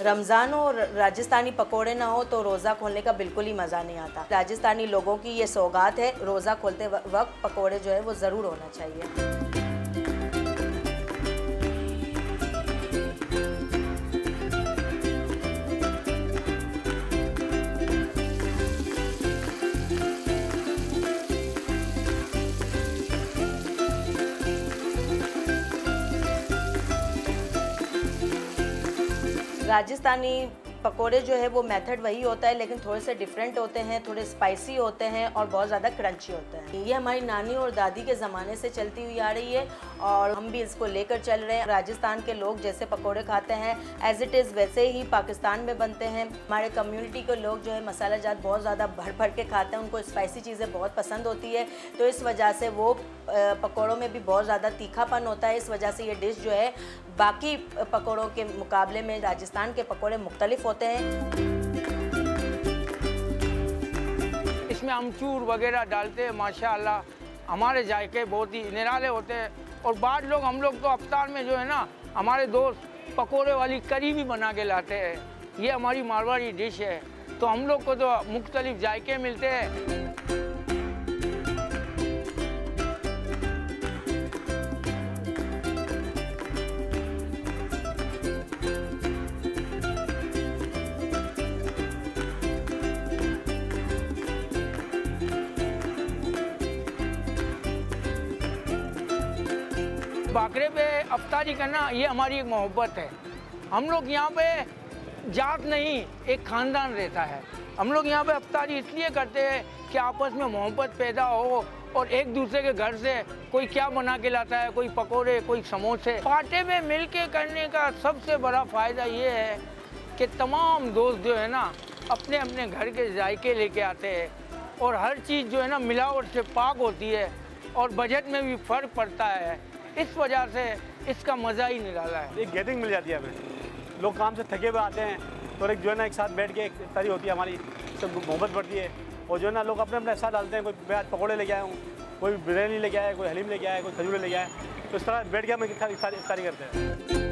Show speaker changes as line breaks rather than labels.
रमज़ान हो और राजस्थानी पकोड़े ना हो तो रोज़ा खोलने का बिल्कुल ही मज़ा नहीं आता। राजस्थानी लोगों की ये सौगात है, रोज़ा खोलते वक्त पकोड़े जो है वो ज़रूर होना चाहिए। राजस्थानी पकोड़े जो है वो मेथड वही होता है, लेकिन थोड़े से डिफरेंट होते हैं, थोड़े स्पाइसी होते हैं और बहुत ज़्यादा क्रंची होते हैं। ये हमारी नानी और दादी के ज़माने से चलती हुई आ रही है और हम भी इसको लेकर चल रहे हैं। राजस्थान के लोग जैसे पकोड़े खाते हैं एज़ इट इज़ वैसे ही पाकिस्तान में बनते हैं। हमारे कम्युनिटी के लोग जो है मसाला जात बहुत ज़्यादा भर भर के खाते हैं, उनको स्पाइसी चीज़ें बहुत पसंद होती है, तो इस वजह से वो पकोड़ों में भी बहुत ज़्यादा तीखापन होता है। इस वजह से ये डिश जो है बाकी पकोड़ों के मुकाबले में राजस्थान के पकोड़े मुख्तलिफ होते हैं।
इसमें अमचूर वगैरह डालते हैं, माशाअल्लाह हमारे जायके बहुत ही निराले होते हैं। और बाद लोग हम लोग तो अफ्तार में जो है ना, हमारे दोस्त पकोड़े वाली करी भी बना के लाते हैं। ये हमारी मारवाड़ी डिश है, तो हम लोग को तो मुख्तलिफ जायके मिलते हैं। बाकरे पे अफ्तारी करना ये हमारी एक मोहब्बत है। हम लोग यहाँ पे जात नहीं, एक ख़ानदान रहता है। हम लोग यहाँ पे अफ्तारी इसलिए करते हैं कि आपस में मोहब्बत पैदा हो और एक दूसरे के घर से कोई क्या बना के लाता है, कोई पकोड़े, कोई समोसे। पार्टी में मिल के करने का सबसे बड़ा फ़ायदा ये है कि तमाम दोस्त जो है ना अपने अपने घर के जायके लेके आते हैं और हर चीज़ जो है ना मिलावट से पाक होती है और बजट में भी फ़र्क पड़ता है। इस वजह से इसका मज़ा ही निराला है।
एक गैदरिंग मिल जाती है हमें। लोग काम से थके हुए आते हैं तो एक जो है ना एक साथ बैठ के एक इफ्तारी होती है हमारी, सब मोहब्बत बढ़ती है। और जो है ना लोग अपने अपने साथ डालते हैं। कोई आज पकौड़े लेके आया हूँ, कोई बिरयानी लेके आया, कोई हलीम लेके आया, कोई खजूरें लेके आया, तो इस तरह बैठ के हम इफ्तारी करते हैं।